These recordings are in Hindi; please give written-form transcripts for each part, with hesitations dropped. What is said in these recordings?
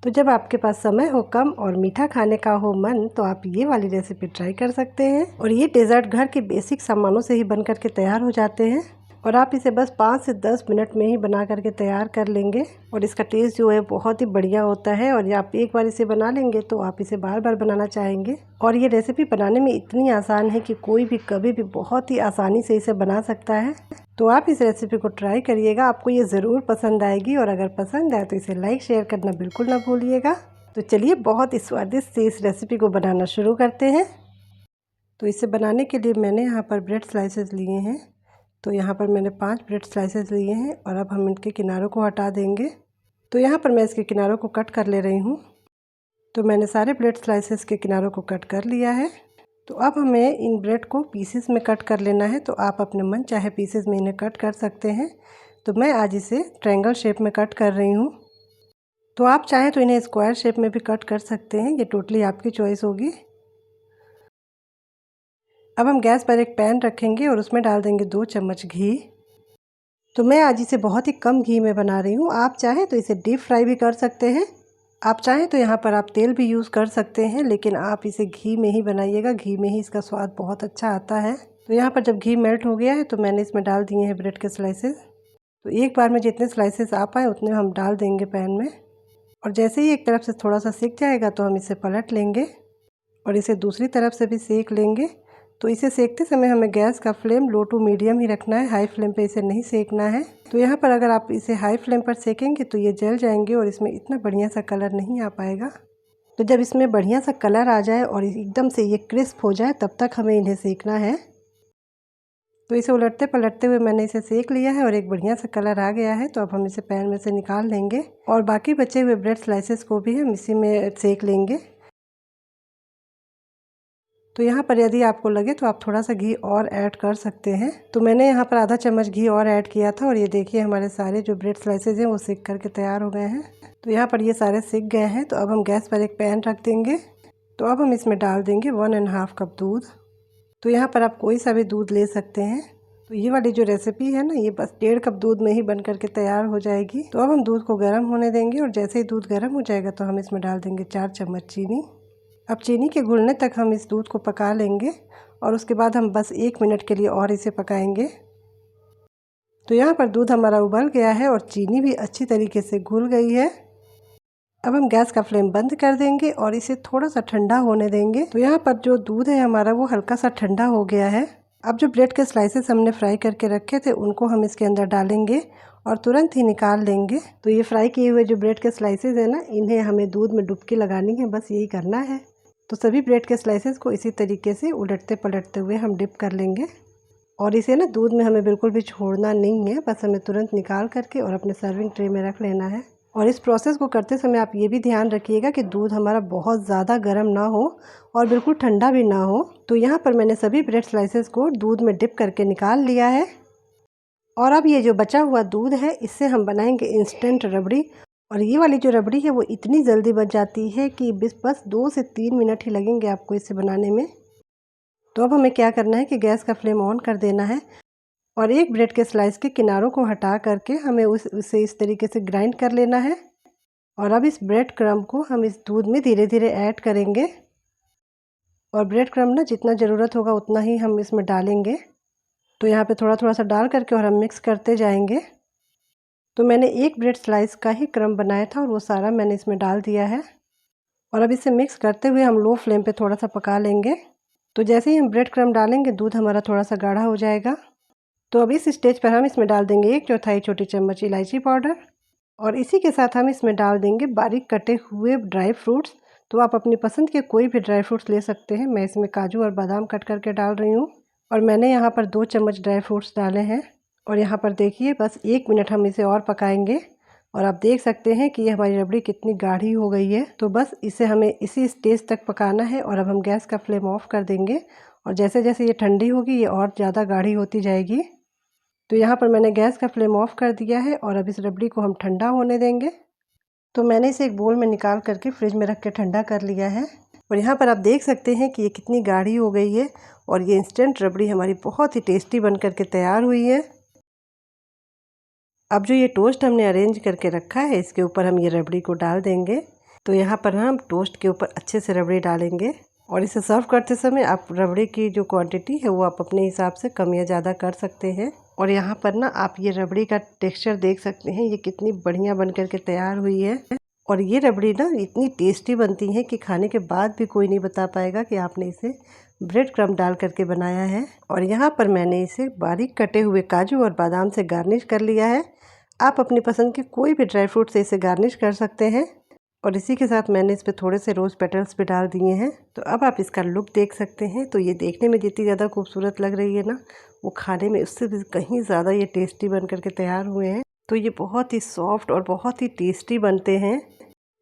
तो जब आपके पास समय हो कम और मीठा खाने का हो मन तो आप ये वाली रेसिपी ट्राई कर सकते हैं। और ये डेज़र्ट घर के बेसिक सामानों से ही बन करके तैयार हो जाते हैं और आप इसे बस 5 से 10 मिनट में ही बना करके तैयार कर लेंगे। और इसका टेस्ट जो है बहुत ही बढ़िया होता है और ये आप एक बार इसे बना लेंगे तो आप इसे बार बार बनाना चाहेंगे। और ये रेसिपी बनाने में इतनी आसान है कि कोई भी कभी भी बहुत ही आसानी से इसे बना सकता है। तो आप इस रेसिपी को ट्राई करिएगा, आपको ये ज़रूर पसंद आएगी। और अगर पसंद आए तो इसे लाइक शेयर करना बिल्कुल ना भूलिएगा। तो चलिए बहुत ही स्वादिष्ट से इस रेसिपी को बनाना शुरू करते हैं। तो इसे बनाने के लिए मैंने यहाँ पर ब्रेड स्लाइसेस लिए हैं। तो यहाँ पर मैंने 5 ब्रेड स्लाइसेस लिए हैं और अब हम इनके किनारों को हटा देंगे। तो यहाँ पर मैं इसके किनारों को कट कर ले रही हूँ। तो मैंने सारे ब्रेड स्लाइसेस के किनारों को कट कर लिया है। तो अब हमें इन ब्रेड को पीसेस में कट कर लेना है। तो आप अपने मन चाहे पीसेस में इन्हें कट कर सकते हैं। तो मैं आज इसे ट्रायंगल शेप में कट कर रही हूँ। तो आप चाहें तो इन्हें स्क्वायर शेप में भी कट कर सकते हैं, ये टोटली आपकी चॉइस होगी। अब हम गैस पर एक पैन रखेंगे और उसमें डाल देंगे 2 चम्मच घी। तो मैं आज इसे बहुत ही कम घी में बना रही हूँ। आप चाहें तो इसे डीप फ्राई भी कर सकते हैं, आप चाहें तो यहाँ पर आप तेल भी यूज़ कर सकते हैं, लेकिन आप इसे घी में ही बनाइएगा, घी में ही इसका स्वाद बहुत अच्छा आता है। तो यहाँ पर जब घी मेल्ट हो गया है तो मैंने इसमें डाल दिए हैं ब्रेड के स्लाइसेस। तो एक बार में जितने स्लाइसेस आ पाए उतने हम डाल देंगे पैन में। और जैसे ही एक तरफ से थोड़ा सा सिक जाएगा तो हम इसे पलट लेंगे और इसे दूसरी तरफ से भी सेक लेंगे। तो इसे सेकते समय हमें गैस का फ्लेम लो टू मीडियम ही रखना है, हाई फ्लेम पे इसे नहीं सेकना है। तो यहाँ पर अगर आप इसे हाई फ्लेम पर सेकेंगे तो ये जल जाएंगे और इसमें इतना बढ़िया सा कलर नहीं आ पाएगा। तो जब इसमें बढ़िया सा कलर आ जाए और एकदम से ये क्रिस्प हो जाए तब तक हमें इन्हें सेकना है। तो इसे उलटते पलटते हुए मैंने इसे सेक लिया है और एक बढ़िया सा कलर आ गया है। तो अब हम इसे पैन में से निकाल लेंगे और बाकी बचे हुए ब्रेड स्लाइसेस को भी हम इसी में सेक लेंगे। तो यहाँ पर यदि आपको लगे तो आप थोड़ा सा घी और ऐड कर सकते हैं। तो मैंने यहाँ पर आधा चम्मच घी और ऐड किया था और ये देखिए हमारे सारे जो ब्रेड स्लाइसेस हैं वो सिक करके तैयार हो गए हैं। तो यहाँ पर ये सारे सिक गए हैं। तो अब हम गैस पर एक पैन रख देंगे। तो अब हम इसमें डाल देंगे 1.5 कप दूध। तो यहाँ पर आप कोई सा भी दूध ले सकते हैं। तो ये वाली जो रेसिपी है ना, ये बस 1.5 कप दूध में ही बन करके तैयार हो जाएगी। तो अब हम दूध को गर्म होने देंगे और जैसे ही दूध गर्म हो जाएगा तो हम इसमें डाल देंगे 4 चम्मच चीनी। अब चीनी के घुलने तक हम इस दूध को पका लेंगे और उसके बाद हम बस 1 मिनट के लिए और इसे पकाएंगे। तो यहाँ पर दूध हमारा उबल गया है और चीनी भी अच्छी तरीके से घुल गई है। अब हम गैस का फ्लेम बंद कर देंगे और इसे थोड़ा सा ठंडा होने देंगे। तो यहाँ पर जो दूध है हमारा वो हल्का सा ठंडा हो गया है। अब जो ब्रेड के स्लाइसेस हमने फ्राई करके रखे थे उनको हम इसके अंदर डालेंगे और तुरंत ही निकाल लेंगे। तो ये फ्राई किए हुए जो ब्रेड के स्लाइसेस है ना, इन्हें हमें दूध में डुबकी लगानी है, बस यही करना है। तो सभी ब्रेड के स्लाइसेस को इसी तरीके से उलटते पलटते हुए हम डिप कर लेंगे और इसे ना दूध में हमें बिल्कुल भी छोड़ना नहीं है, बस हमें तुरंत निकाल करके और अपने सर्विंग ट्रे में रख लेना है। और इस प्रोसेस को करते समय आप ये भी ध्यान रखिएगा कि दूध हमारा बहुत ज़्यादा गर्म ना हो और बिल्कुल ठंडा भी ना हो। तो यहाँ पर मैंने सभी ब्रेड स्लाइसेस को दूध में डिप करके निकाल लिया है और अब ये जो बचा हुआ दूध है इससे हम बनाएंगे इंस्टेंट रबड़ी। और ये वाली जो रबड़ी है वो इतनी जल्दी बन जाती है कि बस 2 से 3 मिनट ही लगेंगे आपको इसे बनाने में। तो अब हमें क्या करना है कि गैस का फ्लेम ऑन कर देना है और एक ब्रेड के स्लाइस के किनारों को हटा करके हमें उसे इस तरीके से ग्राइंड कर लेना है। और अब इस ब्रेड क्रम्ब को हम इस दूध में धीरे धीरे ऐड करेंगे और ब्रेड क्रम्ब ना जितना ज़रूरत होगा उतना ही हम इसमें डालेंगे। तो यहाँ पे थोड़ा थोड़ा सा डाल करके और हम मिक्स करते जाएंगे। तो मैंने एक ब्रेड स्लाइस का ही क्रम्ब बनाया था और वो सारा मैंने इसमें डाल दिया है और अब इसे मिक्स करते हुए हम लो फ्लेम पे थोड़ा सा पका लेंगे। तो जैसे ही हम ब्रेड क्रम्ब डालेंगे दूध हमारा थोड़ा सा गाढ़ा हो जाएगा। तो अब इस स्टेज पर हम इसमें डाल देंगे 1/4 छोटी चम्मच इलायची पाउडर और इसी के साथ हम इसमें डाल देंगे बारीक कटे हुए ड्राई फ्रूट्स। तो आप अपनी पसंद के कोई भी ड्राई फ्रूट्स ले सकते हैं। मैं इसमें काजू और बादाम कट करके डाल रही हूँ और मैंने यहाँ पर 2 चम्मच ड्राई फ्रूट्स डाले हैं। और यहाँ पर देखिए बस 1 मिनट हम इसे और पकाएंगे और आप देख सकते हैं कि ये हमारी रबड़ी कितनी गाढ़ी हो गई है। तो बस इसे हमें इसी स्टेज तक पकाना है और अब हम गैस का फ्लेम ऑफ कर देंगे और जैसे जैसे ये ठंडी होगी ये और ज़्यादा गाढ़ी होती जाएगी। तो यहाँ पर मैंने गैस का फ्लेम ऑफ कर दिया है और अब इस रबड़ी को हम ठंडा होने देंगे। तो मैंने इसे एक बोल में निकाल करके फ्रिज में रख के ठंडा कर लिया है और यहाँ पर आप देख सकते हैं कि ये कितनी गाढ़ी हो गई है और ये इंस्टेंट रबड़ी हमारी बहुत ही टेस्टी बन करके तैयार हुई है। अब जो ये टोस्ट हमने अरेंज करके रखा है इसके ऊपर हम ये रबड़ी को डाल देंगे तो यहाँ पर हम टोस्ट के ऊपर अच्छे से रबड़ी डालेंगे और इसे सर्व करते समय आप रबड़ी की जो क्वांटिटी है वो आप अपने हिसाब से कम या ज़्यादा कर सकते हैं। और यहाँ पर ना आप ये रबड़ी का टेक्सचर देख सकते हैं, ये कितनी बढ़िया बन करके तैयार हुई है। और ये रबड़ी ना इतनी टेस्टी बनती है कि खाने के बाद भी कोई नहीं बता पाएगा कि आपने इसे ब्रेड क्रम्ब डाल करके बनाया है। और यहाँ पर मैंने इसे बारीक कटे हुए काजू और बादाम से गार्निश कर लिया है। आप अपनी पसंद के कोई भी ड्राई फ्रूट से इसे गार्निश कर सकते हैं। और इसी के साथ मैंने इस पर थोड़े से रोज़ पेटल्स भी डाल दिए हैं। तो अब आप इसका लुक देख सकते हैं। तो ये देखने में जितनी ज़्यादा खूबसूरत लग रही है ना, वो खाने में उससे भी कहीं ज़्यादा ये टेस्टी बन करके तैयार हुए हैं। तो ये बहुत ही सॉफ्ट और बहुत ही टेस्टी बनते हैं।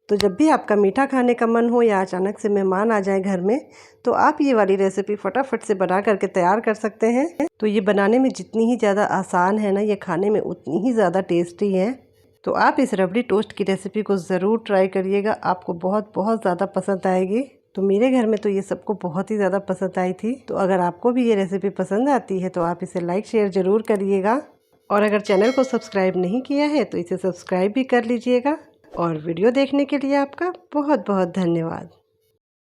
तो जब भी आपका मीठा खाने का मन हो या अचानक से मेहमान आ जाए घर में, तो आप ये वाली रेसिपी फटाफट से बना करके तैयार कर सकते हैं। तो ये बनाने में जितनी ही ज़्यादा आसान है ना, ये खाने में उतनी ही ज़्यादा टेस्टी है। तो आप इस रबड़ी टोस्ट की रेसिपी को ज़रूर ट्राई करिएगा, आपको बहुत बहुत ज़्यादा पसंद आएगी। तो मेरे घर में तो ये सबको बहुत ही ज़्यादा पसंद आई थी। तो अगर आपको भी ये रेसिपी पसंद आती है तो आप इसे लाइक शेयर ज़रूर करिएगा। और अगर चैनल को सब्सक्राइब नहीं किया है तो इसे सब्सक्राइब भी कर लीजिएगा। और वीडियो देखने के लिए आपका बहुत बहुत धन्यवाद।